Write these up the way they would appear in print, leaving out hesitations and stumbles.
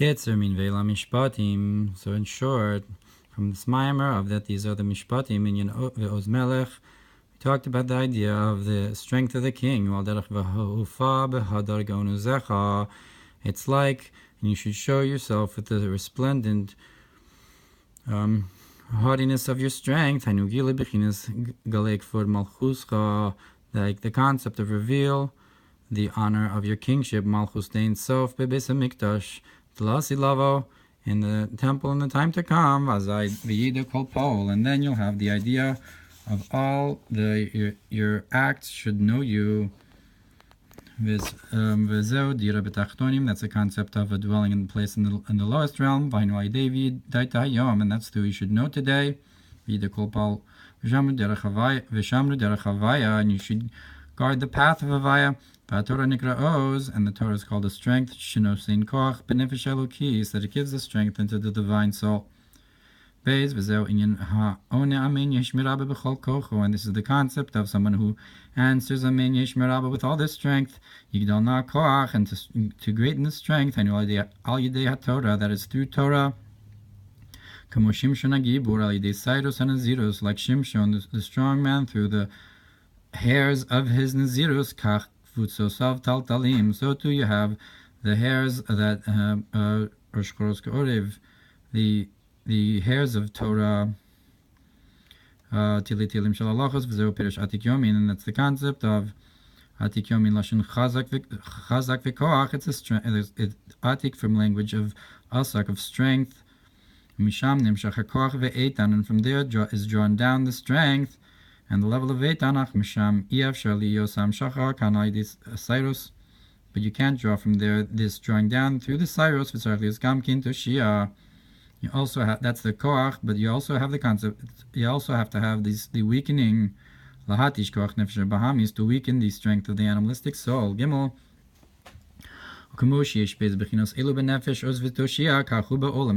Kitzur mean Ve'ela Mishpatim. So in short, from this Mamer of that these are the Mishpatim in Oz Melech, we talked about the idea of the strength of the king. It's like, and you should show yourself with the resplendent haughtiness of your strength, like the concept of reveal the honor of your kingship, Malchus Dein Sof Bebeis HaMikdash, Tlasi Lavo, in the temple in the time to come, Vazai V'yida Kol Pol, and then you'll have the idea of all your acts should know you. V'zeu Dira B'tachtonim, that's a concept of a dwelling in place in the lowest realm, V'hainu David Daita Hayom, and that's who you should know today, V'yida Kol Pol, V'shamru Derech Havaya, and you should guard the path of Havaya. Torah Nikra Oz, and the Torah is called a strength, Shinosin Koch, beneficial keys, that it gives the strength into the divine soul. And this is the concept of someone who answers Amen Yeshmerabba with all this strength, Yigdal Koach, and to greaten the strength, Al Yidei HaTorah, that is through Torah. Kamo Shimshon HaGibur, Al Yidei Sairos HaNazirus, like Shimshon, the strong man, through the hairs of his Nazirus, Kach Futsosav Taltalim, so too you have the hairs that the hairs of Torah, Tilitilim Shalalachos, V'zeu Perish Atik Yomin, and that's the concept of Atik Yomin Lashon Chazak V'koach. It's a strength. It's Atik from language of Asak, of strength. Misham Nimshach HaKoach Ve'etan, and from there is drawn down the strength. And the level of Eitanach, Misham Iev Shali Yosam Shachar Kanai this Cyrus. But you can't draw from there this drawing down through the Cyrus, V'sarlius Gamkin to Shia. You also have, that's the Koach, but you also have the concept, you also have to have the weakening, Lahatish Koach Nefesh Bahamis, to weaken the strength of the animalistic soul. Gimel.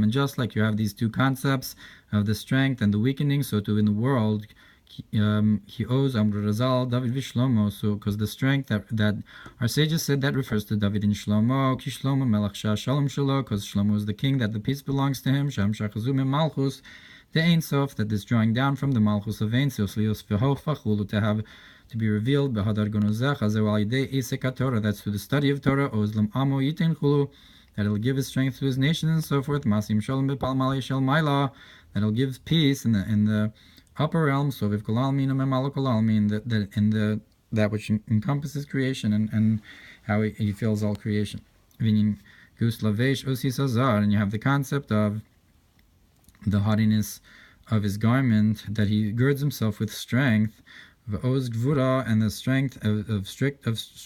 And just like you have these two concepts of the strength and the weakening, so too in the world, he owes Amr Razal, David Vishlomo, so because the strength that our sages said that refers to David and Shlomo, Ki Shlomo Melech Shah Shalom Shalo, because Shlomo is the king that the peace belongs to him, Sham Shachazum Malchus, the Ein Sof, that is drawing down from the Malchus of Ein Sof, Lios V'Hofachulu, to be revealed, Behadar Gonozech, Azew Alidei Isek HaTorah, that's through the study of Torah, Ozlam Amo Yitin Chulu, that it'll give his strength to his nation and so forth, Masim Shalom Bepal Mali Shel Maila, that it'll give peace in the upper realm, so viv kol almin u'memalo kol almin, that which encompasses creation and how he fills all creation. V'nin gus lavesh osis azar, and you have the concept of the haughtiness of his garment, that he girds himself with strength, v'oz gvura, and the strength of strictness.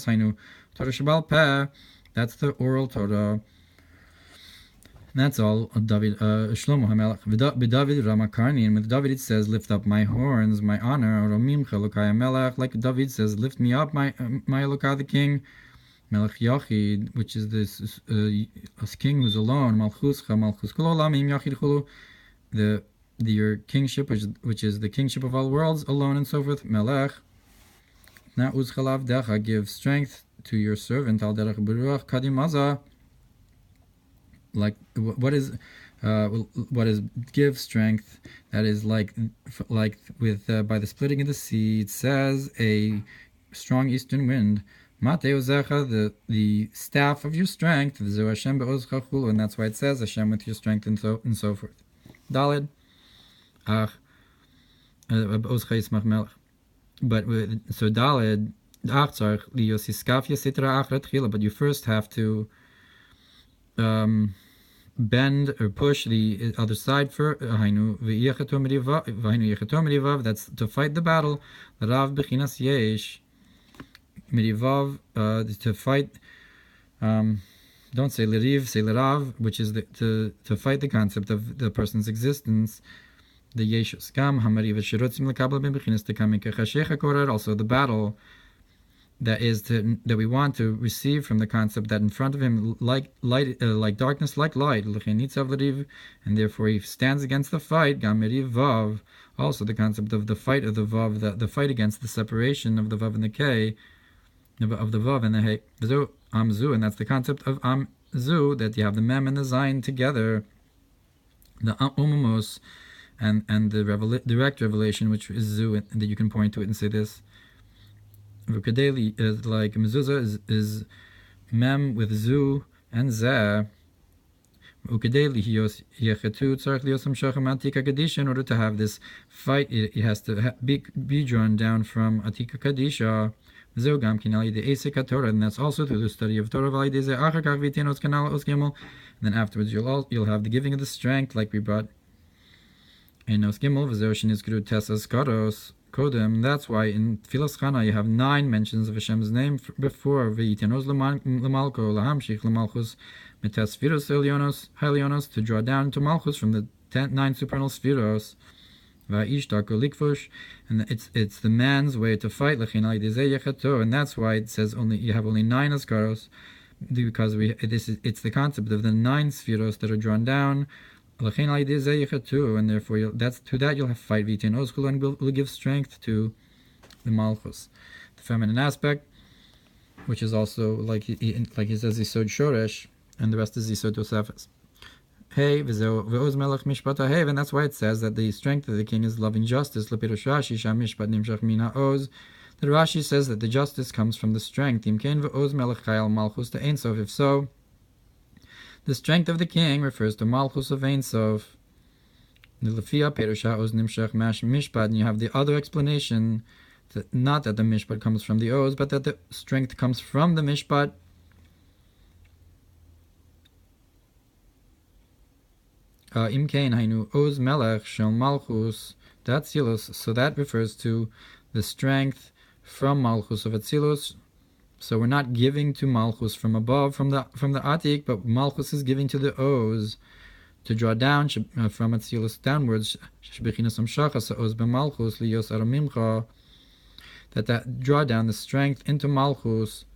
Hainu Torah Shabal Peh, that's the oral Torah. That's all David, Shlomo HaMelech. B'David Ramakarni, and with David it says, lift up my horns, my honor, Romim Chelokai HaMelech, like David says, lift me up, my Elokah the king, Melech Yachid, which is this king who's alone, Malchuscha, Malchus Kol Olamim Yachid Chulu, your kingship, which is the kingship of all worlds, alone and so forth, Melech. Na'uz Chalav Decha, give strength to your servant, Al Derech Beruach Kadim Azah. Like what is give strength? That is like with by the splitting of the sea, it says a strong eastern wind. Mateo Zecha, the staff of your strength, Hashem be'ozcha chulu, and that's why it says Hashem with your strength and so forth. Daled, be'ozcha yismach melech. But so Daled, achtzarch liyosiskafya sitra achrat chila. But you first have to bend or push the other side for that's to fight the battle. Rav bechinas yesh mirivav, to fight. Don't say leriv, say lerav, which is to fight the concept of the person's existence. The yesh skam hamariv shirotzim lekabel bechinas tekamik chashecha korer. Also the battle that we want to receive from the concept that in front of him, like darkness, like light, and therefore he stands against the fight. Also the concept of the fight of the vav, the fight against the separation of the vav and the k, of the vav and the hey. Amzu, and that's the concept of zu, that you have the mem and the zayin together, the umamos, and the direct revelation, which is zu, and that you can point to it and say this. V'kadeli is like mezuzah is mem with zu and zeh. Ukadeli yechetu tzarich liyosam shachem atika kadisha. In order to have this fight, it has to be drawn down from atika kadisha. Zogam kinali the Ohr Hatorah, and that's also through the study of Torah. And then afterwards you'll have the giving of the strength, like we brought in Os Gimel. V'zoshin is gru tesas karos kodem. That's why in Tfilas Chana you have 9 mentions of Hashem's name before v'yitenos l'malko lahamshich l'malchus mitas spheros helionos, to draw down to malchus from the 9 supernal spheros. And it's the man's way to fight, and that's why it says you have only 9 askaros, because it's the concept of the 9 spheros that are drawn down, and therefore you'll have fight and will give strength to the malchus, the feminine aspect, which is also like he says Yisod Shoresh, and the rest is Yisod Tosefes. Hey, and that's why it says that the strength of the king is loving justice. That Rashi says that the justice comes from the strength. If so, the strength of the king refers to Malchus of Ein Sof. And you have the other explanation, that not that the Mishpat comes from the Oz, but that the strength comes from the Mishpat. Imkain hainu oz melech shel malchus datzilus. So that refers to the strength from malchus of Atzilus. So we're not giving to malchus from above, from the atik, but malchus is giving to the oz to draw down from Atzilus downwards. That draw down the strength into malchus,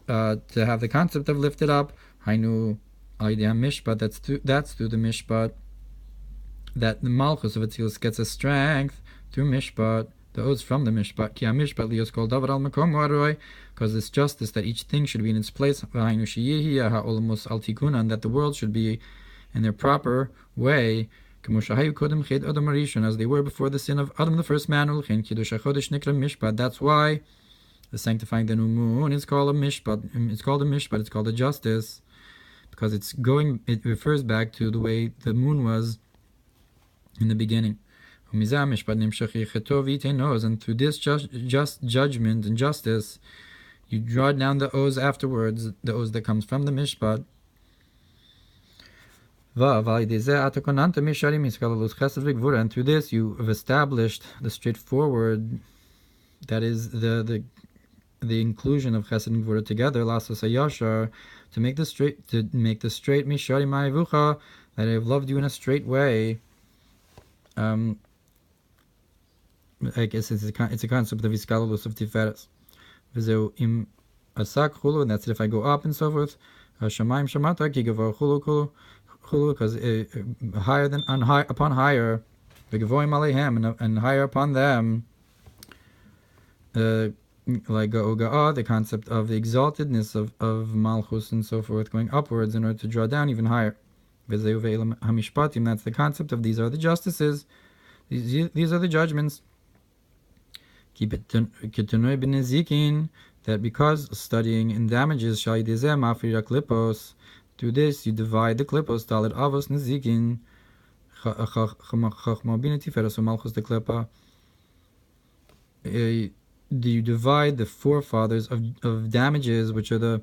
to have the concept of lifted up. Hainu Mishpat, that's through the Mishpat, that the Malchus of Atzilus gets a strength through Mishpat, the oaths from the Mishpat. Ki Mishpat lios called Davar al Makom Waroi, because it's justice that each thing should be in its place, and that the world should be in their proper way, as they were before the sin of Adam, the first man. That's why the sanctifying the new moon is called a Mishpat. It's called a Mishpat. It's called a justice, because it refers back to the way the moon was in the beginning. And through this just judgment and justice, you draw down the oz afterwards, the oz that comes from the Mishpat. And through this you have established the straightforward, that is the inclusion of Chesed and Gvura together, Lasas Hayashar, to make the straight Mishari Ma'avucha, that I have loved you in a straight way. I guess it's a concept of Iskalulus of Tiferes. V'zeu im asak chulu, and that's it if I go up and so forth. Shamayim shamata ki gavor chulu, because higher than upon higher, v'gavoim aleihem, and higher upon them. Like Ga'oga'a, the concept of the exaltedness of Malchus and so forth, going upwards in order to draw down even higher. Ve'ela Hamishpatim, that's the concept of these are the justices, these are the judgments. That because studying in damages, through this you divide the klipos, Dalet Avos Nezikin, Chachma Bina Tiferes Malchus the Klipa. You divide the forefathers of damages, which are the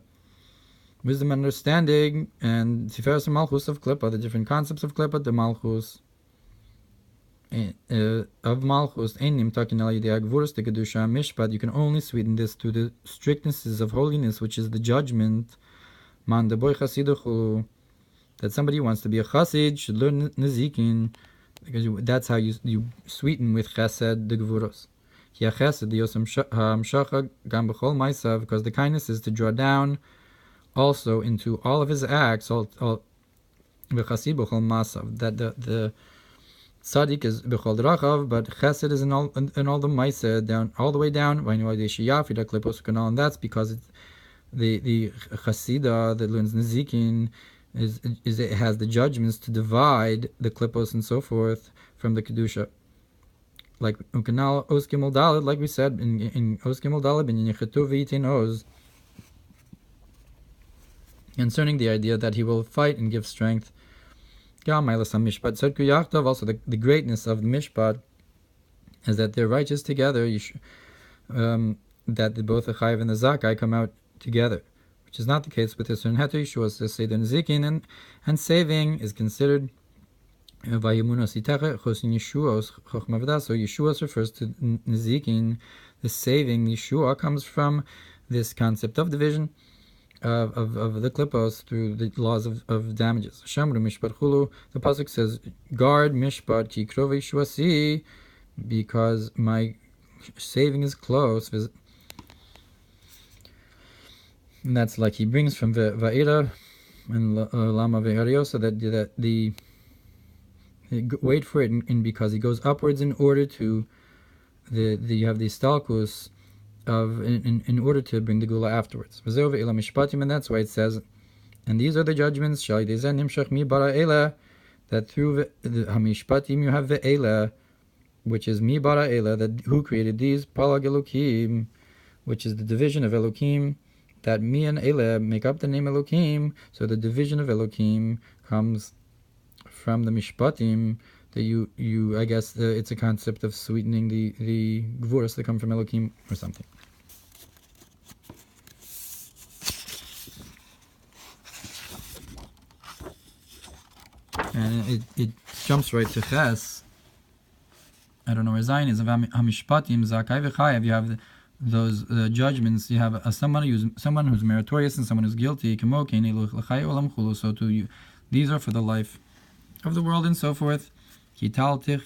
wisdom and understanding, and Tiferes and Malchus of Klippa, the different concepts of Klippa, the Malchus of Malchus. Mishpat, you can only sweeten this to the strictnesses of holiness, which is the judgment. That somebody who wants to be a chassid should learn Nezikin, because that's how you sweeten with chesed the Gvuros. Because the kindness is to draw down also into all of his acts, that the tzaddik is b'chol drachav, but chesed is in all the ma'aseh, down all the way down, and that's because the Chasida that learns Nezikin is it has the judgments to divide the Klippos and so forth from the Kedusha. Like Ukanal Os Gimel Daled, like we said in Os Gimel Daled in Yechetu V'Yitin Oz, concerning the idea that he will fight and give strength. Also, the greatness of the Mishpat is that they're righteous together, that both the Chayiv and the Zakai come out together, which is not the case with the Ohr Hatorah Shemos. The Seder Nezikin and saving is considered so Yeshua refers to Nezikin. The saving, Yeshua, comes from this concept of division of the Klippos through the laws of damages. The Pasuk says, guard Mishpat ki krov Yeshua, because my saving is close. And that's like he brings from Vaela and Lama Ve'ario, so that the wait for it, and because he goes upwards in order to you have the stalkus of in order to bring the gula afterwards. Ve'ela Mishpatim, and that's why it says, and these are the judgments that through the Hamishpatim you have Ve'ela, which is mi bara Ela, that who created these, Palag Elokim, which is the division of Elokim, that mi and Ela make up the name Elokim. So the division of Elokim comes from the Mishpatim. That you I guess it's a concept of sweetening the gvuras that come from Elokim or something. And it jumps right to Ches. I don't know where Zayin is. Of Hamishpatim, Zakai v'Chayev, you have those judgments. You have someone who's meritorious and someone who's guilty. So to you, these are for the life of the world and so forth. Because the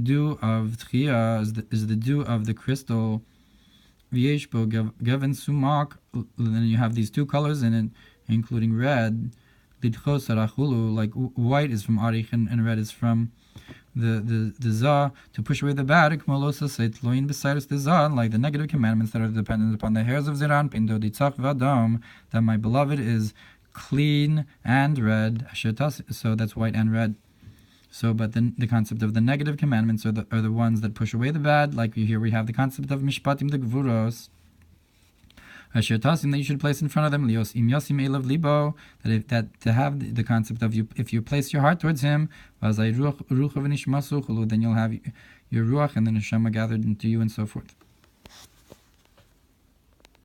dew of Tchia is the dew of the crystal. Then you have these two colors in it, including red. Like white is from Arich and red is from the Zah, to push away the bad, like the negative commandments that are dependent upon the hairs of Ziran, that my beloved is clean and red. So that's white and red. So, but then the concept of the negative commandments are the ones that push away the bad. Like here we have the concept of Mishpatim, the Gvuros, that you should place in front of them, lios im yosim elav libo, that to have the concept of if you place your heart towards him, then you'll have your ruach and the neshama gathered into you and so forth.